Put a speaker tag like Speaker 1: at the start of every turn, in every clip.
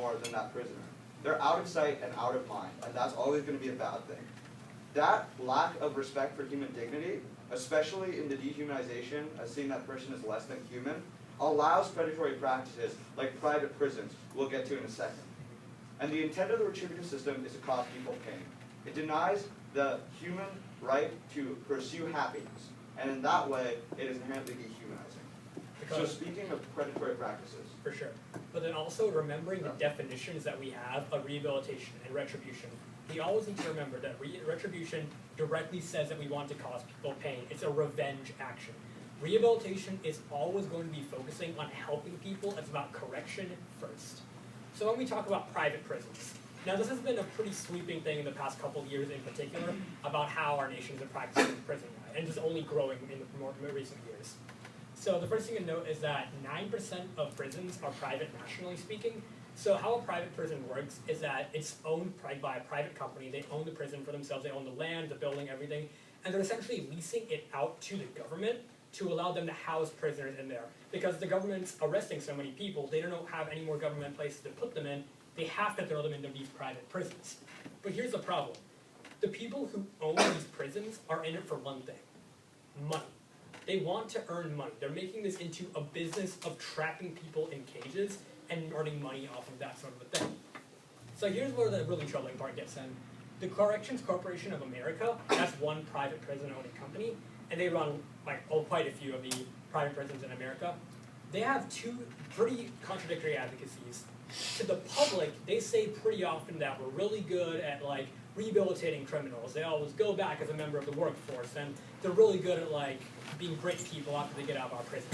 Speaker 1: more than that prisoner. They're out of sight and out of mind, and that's always going to be a bad thing. That lack of respect for human dignity, especially in the dehumanization as seeing that person as less than human, allows predatory practices like private prisons, we'll get to in a second. And the intent of the retributive system is to cause people pain. It denies the human right to pursue happiness, and in that way, it is inherently dehumanizing. So speaking of predatory practices.
Speaker 2: For sure. But then also remembering the definitions that we have of rehabilitation and retribution. We always need to remember that retribution directly says that we want to cause people pain. It's a revenge action. Rehabilitation is always going to be focusing on helping people. It's about correction first. So when we talk about private prisons, now this has been a pretty sweeping thing in the past couple of years in particular about how our nations are practicing prison, and it's only growing in the more recent years. So the first thing to note is that 9% of prisons are private nationally speaking. So how a private prison works is that it's owned by a private company. They own the prison for themselves. They own the land, the building, everything. And they're essentially leasing it out to the government to allow them to house prisoners in there. Because the government's arresting so many people, they don't have any more government places to put them in. They have to throw them into these private prisons. But here's the problem. The people who own these prisons are in it for one thing: money. They want to earn money. They're making this into a business of trapping people in cages and earning money off of that sort of a thing. So here's where the really troubling part gets in. The Corrections Corporation of America has one private prison-owning company, and they run quite a few of the private prisons in America. They have two pretty contradictory advocacies. To the public, they say pretty often that we're really good at rehabilitating criminals. They always go back as a member of the workforce, and they're really good at being great people after they get out of our prison.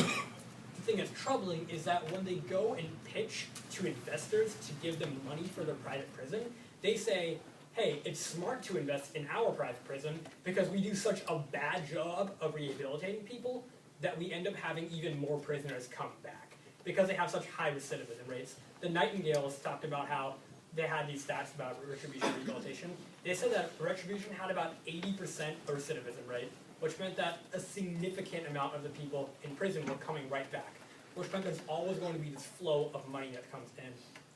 Speaker 2: The thing that's troubling is that when they go and pitch to investors to give them money for their private prison, they say, hey, it's smart to invest in our private prison because we do such a bad job of rehabilitating people that we end up having even more prisoners come back because they have such high recidivism rates. The Nightingales talked about how they had these stats about retribution and rehabilitation. They said that retribution had about 80% recidivism rate, which meant that a significant amount of the people in prison were coming right back, which meant there's always going to be this flow of money that comes in.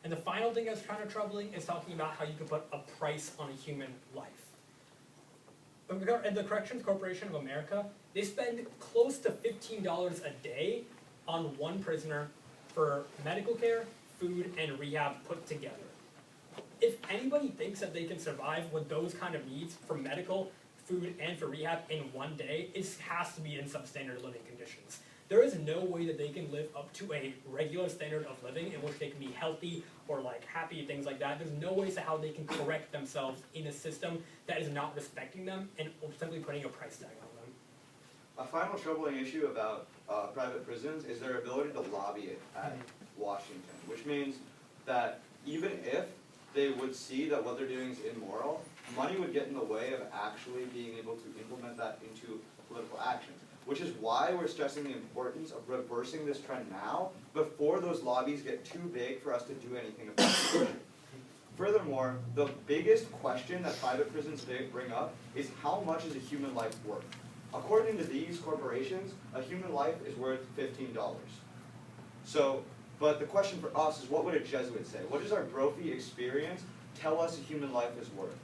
Speaker 2: And the final thing that's kind of troubling is talking about how you can put a price on a human life. And the Corrections Corporation of America, they spend close to $15 a day on one prisoner for medical care, food, and rehab put together. If anybody thinks that they can survive with those kind of needs for medical, food, and for rehab in one day, it has to be in substandard living conditions. There is no way that they can live up to a regular standard of living in which they can be healthy or happy, things like that. There's no ways to how they can correct themselves in a system that is not respecting them and simply putting a price tag on them.
Speaker 1: A final troubling issue about private prisons is their ability to lobby it at Washington, which means that even if they would see that what they're doing is immoral, money would get in the way of actually being able to implement that into political actions. Which is why we're stressing the importance of reversing this trend now, before those lobbies get too big for us to do anything about it. Furthermore, the biggest question that private prisons bring up is how much is a human life worth? According to these corporations, a human life is worth $15. So, but the question for us is, what would a Jesuit say? What does our Brophy experience tell us a human life is worth?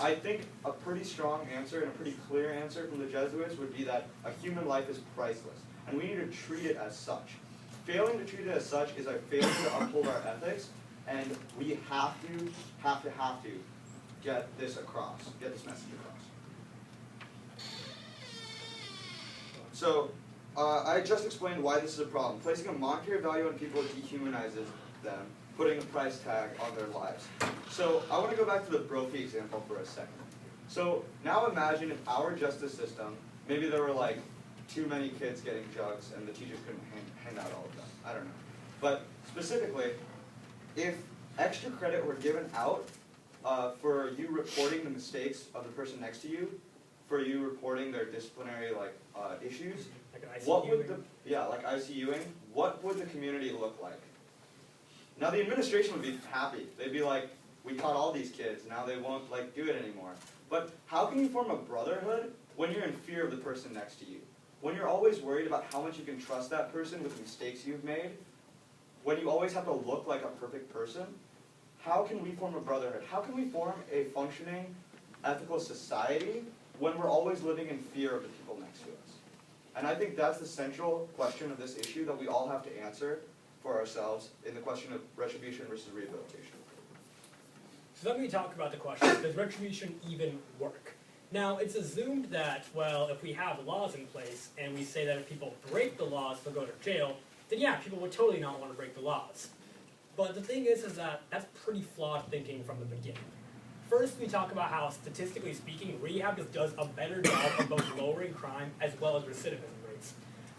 Speaker 1: I think a pretty strong answer and a pretty clear answer from the Jesuits would be that a human life is priceless, and we need to treat it as such. Failing to treat it as such is a failure to uphold our ethics, and we have to get this across, get this message across. So, I just explained why this is a problem. Placing a monetary value on people dehumanizes them, putting a price tag on their lives. So I want to go back to the Brophy example for a second. So now imagine if our justice system, maybe there were too many kids getting jugs and the teachers couldn't hand out all of them. I don't know. But specifically, if extra credit were given out for you reporting the mistakes of the person next to you, for you reporting their disciplinary issues, what would ICUing, what would the community look like? Now the administration would be happy. They'd be like, we caught all these kids, now they won't do it anymore. But how can you form a brotherhood when you're in fear of the person next to you? When you're always worried about how much you can trust that person with the mistakes you've made, when you always have to look like a perfect person, how can we form a brotherhood? How can we form a functioning, ethical society when we're always living in fear of the people next to us? And I think that's the central question of this issue that we all have to answer for ourselves in the question of retribution versus rehabilitation.
Speaker 2: So let me talk about the question, does retribution even work? Now, it's assumed that, well, if we have laws in place and we say that if people break the laws, they'll go to jail, then yeah, people would totally not want to break the laws. But the thing is that that's pretty flawed thinking from the beginning. First, we talk about how, statistically speaking, rehab just does a better job of both lowering crime as well as recidivism rates.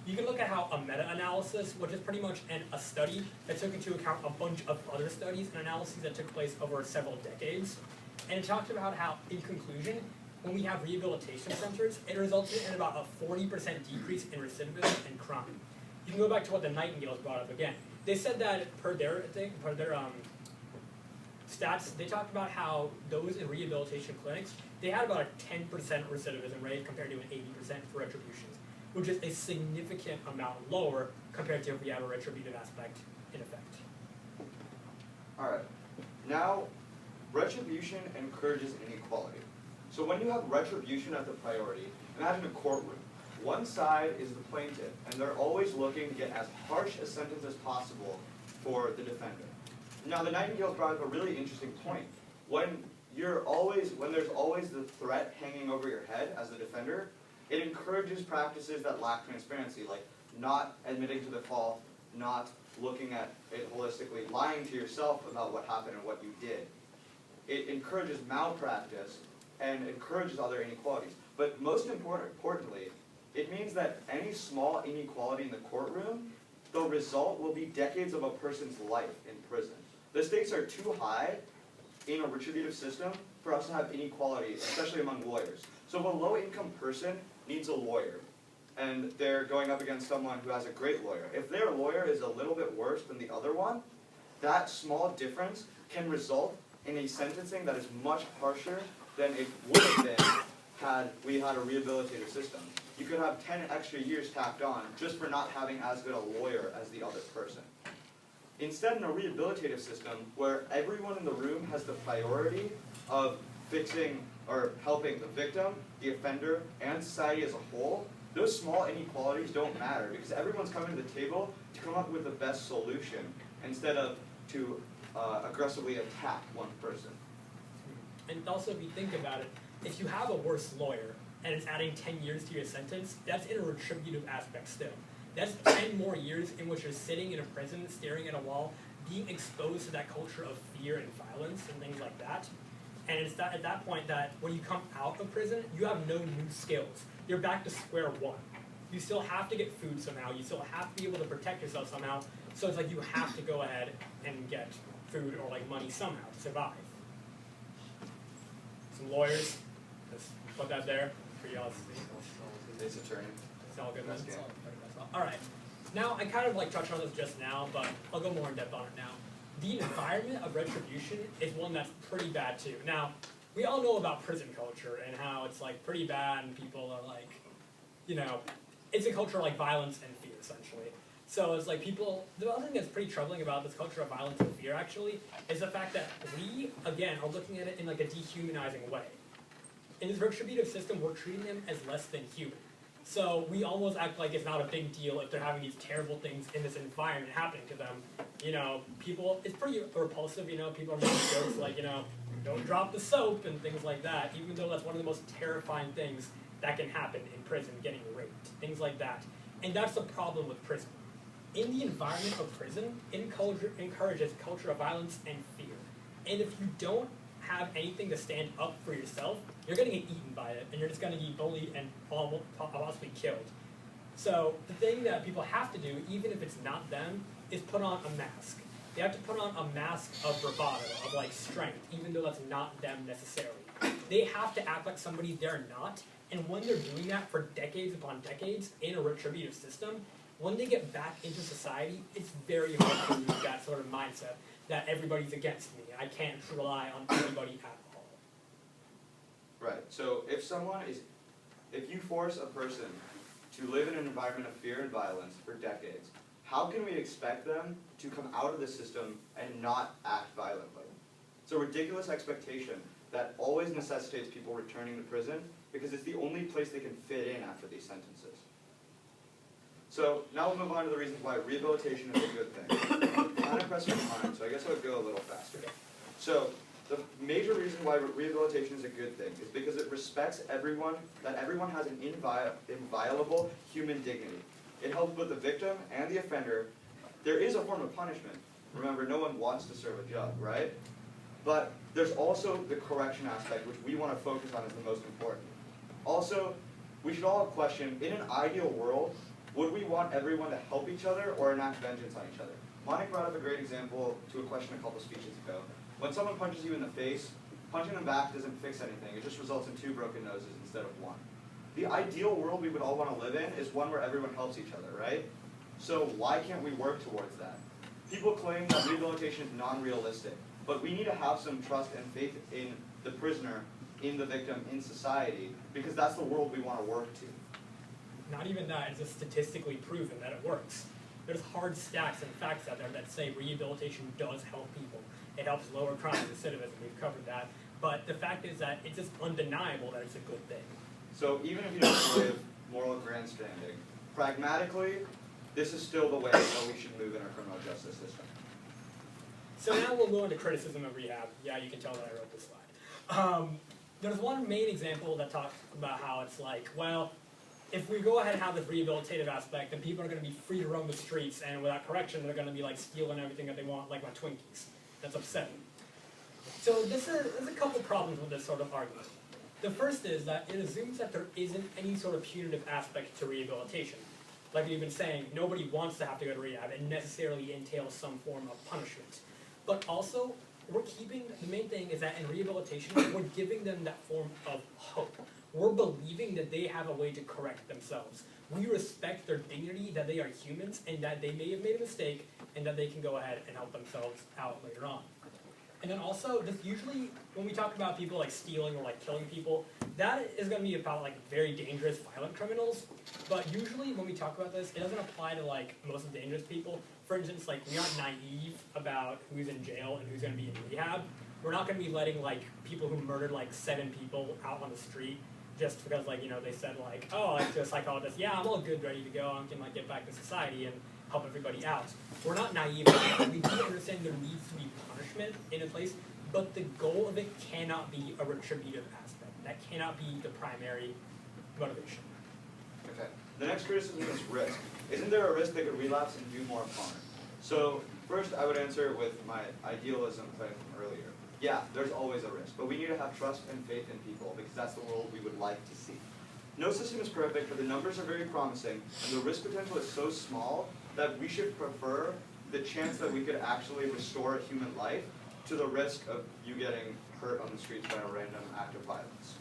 Speaker 2: You can look at how a meta-analysis, which is pretty much a study that took into account a bunch of other studies and analyses that took place over several decades, and it talked about how, in conclusion, when we have rehabilitation centers, it resulted in about a 40% decrease in recidivism and crime. You can go back to what the Nightingales brought up again. They said that per their stats, they talked about how those in rehabilitation clinics, they had about a 10% recidivism rate compared to an 80% for retributions, which is a significant amount lower compared to if we have a retributive aspect in effect.
Speaker 1: All right. Now, retribution encourages inequality. So when you have retribution as the priority, imagine a courtroom. One side is the plaintiff, and they're always looking to get as harsh a sentence as possible for the defender. Now, the Nightingales brought up a really interesting point. When there's always the threat hanging over your head as the defender, it encourages practices that lack transparency, like not admitting to the fault, not looking at it holistically, lying to yourself about what happened and what you did. It encourages malpractice and encourages other inequalities. But most importantly, it means that any small inequality in the courtroom, the result will be decades of a person's life in prison. The stakes are too high in a retributive system for us to have inequality, especially among lawyers. So if a low-income person needs a lawyer, and they're going up against someone who has a great lawyer, if their lawyer is a little bit worse than the other one, that small difference can result in a sentencing that is much harsher than it would have been had we had a rehabilitative system. You could have 10 extra years tacked on just for not having as good a lawyer as the other person. Instead, in a rehabilitative system where everyone in the room has the priority of fixing or helping the victim, the offender, and society as a whole, those small inequalities don't matter because everyone's coming to the table to come up with the best solution instead of to aggressively attack one person.
Speaker 2: And also, if you think about it, if you have a worse lawyer and it's adding 10 years to your sentence, that's in a retributive aspect still. That's 10 more years in which you're sitting in a prison, staring at a wall, being exposed to that culture of fear and violence and things like that. And it's at that point that when you come out of prison, you have no new skills. You're back to square one. You still have to get food somehow. You still have to be able to protect yourself somehow. So it's like you have to go ahead and get food or like money somehow to survive. Some lawyers, just put that there for y'all to see.
Speaker 1: It's attorney.
Speaker 2: It's all good.
Speaker 1: That's
Speaker 2: It's
Speaker 1: good.
Speaker 2: all right. Now, I kind of like touched on this just now, but I'll go more in depth on it now. The environment of retribution is one that's pretty bad too. Now, we all know about prison culture and how it's like pretty bad and people are like, you know, it's a culture of like violence and fear essentially. So it's like people, the other thing that's pretty troubling about this culture of violence and fear actually is the fact that we, again, are looking at it in like a dehumanizing way. In this retributive system, we're treating them as less than human. So we almost act like it's not a big deal if they're having these terrible things in this environment happening to them. You know, people, it's pretty repulsive, you know, people are making jokes like, you know, don't drop the soap and things like that, even though that's one of the most terrifying things that can happen in prison, getting raped, things like that. And that's the problem with prison. In the environment of prison, it encourages a culture of violence and fear. And if you don't have anything to stand up for yourself, you're going to get eaten by it, and you're just going to get bullied and possibly killed. So the thing that people have to do, even if it's not them, is put on a mask. They have to put on a mask of bravado, of like strength, even though that's not them necessarily. They have to act like somebody they're not, and when they're doing that for decades upon decades in a retributive system, when they get back into society, it's very hard to lose that sort of mindset that everybody's against me. I can't rely on anybody at all.
Speaker 1: Right. So if you force a person to live in an environment of fear and violence for decades, how can we expect them to come out of the system and not act violently? It's a ridiculous expectation that always necessitates people returning to prison because it's the only place they can fit in after these sentences. So now we'll move on to the reasons why rehabilitation is a good thing. I'm kind of pressed for time, so I guess I would go a little faster. So the major reason why rehabilitation is a good thing is because it respects everyone, that everyone has an inviolable human dignity. It helps both the victim and the offender. There is a form of punishment. Remember, no one wants to serve a job, right? But there's also the correction aspect, which we want to focus on as the most important. Also, we should all question, in an ideal world, would we want everyone to help each other or enact vengeance on each other? Maanik brought up a great example to a question a couple speeches ago. When someone punches you in the face, punching them back doesn't fix anything. It just results in 2 broken noses instead of 1. The ideal world we would all want to live in is one where everyone helps each other, right? So why can't we work towards that? People claim that rehabilitation is non-realistic, but we need to have some trust and faith in the prisoner, in the victim, in society, because that's the world we want to work to.
Speaker 2: Not even that, it's just statistically proven that it works. There's hard stats and facts out there that say rehabilitation does help people. It helps lower crime and recidivism, we've covered that. But the fact is that it's just undeniable that it's a good thing.
Speaker 1: So even if you don't believe moral grandstanding, pragmatically, this is still the way that we should move in our criminal justice system.
Speaker 2: So now we'll go into criticism of rehab. Yeah, you can tell that I wrote this slide. There's one main example that talks about how it's like, well, if we go ahead and have this rehabilitative aspect, then people are going to be free to roam the streets, and without correction, they're going to be like stealing everything that they want, like my Twinkies. That's upsetting. So there's a couple problems with this sort of argument. The first is that it assumes that there isn't any sort of punitive aspect to rehabilitation. Like we've been saying, nobody wants to have to go to rehab. It necessarily entails some form of punishment. But also, the main thing is that in rehabilitation, we're giving them that form of hope. We're believing that they have a way to correct themselves. We respect their dignity, that they are humans, and that they may have made a mistake, and that they can go ahead and help themselves out later on. And then also, just usually, when we talk about people like stealing or like killing people, that is going to be about like very dangerous, violent criminals. But usually, when we talk about this, it doesn't apply to like most of the dangerous people. For instance, like we aren't naive about who's in jail and who's going to be in rehab. We're not going to be letting like people who murdered like 7 people out on the street just because like, you know, they said like, oh, like to a psychologist, yeah, I'm all good, ready to go, I can like get back to society and help everybody out. We're not naive about that. We do understand there needs to be punishment in a place, but the goal of it cannot be a retributive aspect. That cannot be the primary motivation.
Speaker 1: Okay. The next criticism is risk. Isn't there a risk they could relapse and do more harm? So first, I would answer it with my idealism claim from earlier. Yeah, there's always a risk, but we need to have trust and faith in people because that's the world we would like to see. No system is perfect, but the numbers are very promising, and the risk potential is so small that we should prefer the chance that we could actually restore a human life to the risk of you getting hurt on the streets by a random act of violence.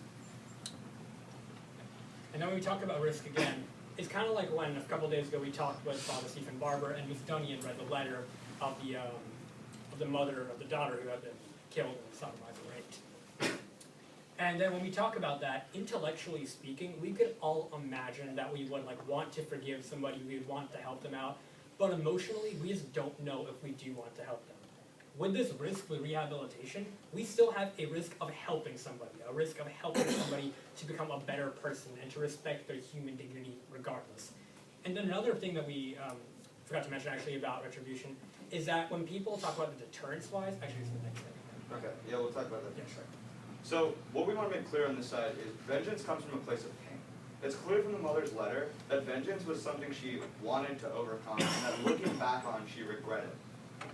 Speaker 2: And then when we talk about risk again, it's kind of like when a couple days ago we talked with Father Stephen Barber and Ms. Dunnian read the letter of the mother of the daughter who had been killed and sodomized and raped. And then when we talk about that, intellectually speaking, we could all imagine that we would like want to forgive somebody, we would want to help them out, but emotionally, we just don't know if we do want to help them. With this risk with rehabilitation, we still have a risk of helping somebody, a risk of helping somebody to become a better person and to respect their human dignity regardless. And then another thing that we forgot to mention actually about retribution is that when people talk about the deterrence-wise, actually it's the next thing.
Speaker 1: Okay, yeah, we'll talk about that next second. So what we want to make clear on this side is vengeance comes from a place of pain. It's clear from the mother's letter that vengeance was something she wanted to overcome and that looking back on, she regretted.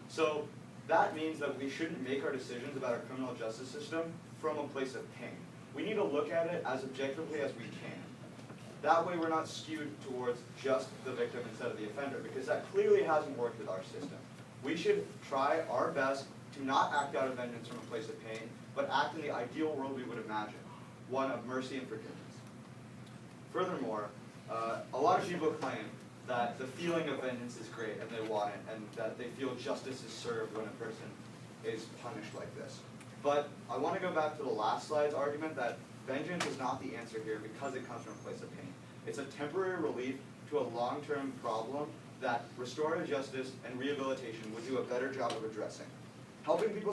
Speaker 1: So that means that we shouldn't make our decisions about our criminal justice system from a place of pain. We need to look at it as objectively as we can. That way we're not skewed towards just the victim instead of the offender, because that clearly hasn't worked with our system. We should try our best to not act out of vengeance from a place of pain, but act in the ideal world we would imagine, one of mercy and forgiveness. Furthermore, a lot of people claim that the feeling of vengeance is great and they want it, and that they feel justice is served when a person is punished like this. But I want to go back to the last slide's argument that vengeance is not the answer here because it comes from a place of pain. It's a temporary relief to a long-term problem that restorative justice and rehabilitation would do a better job of addressing. Helping people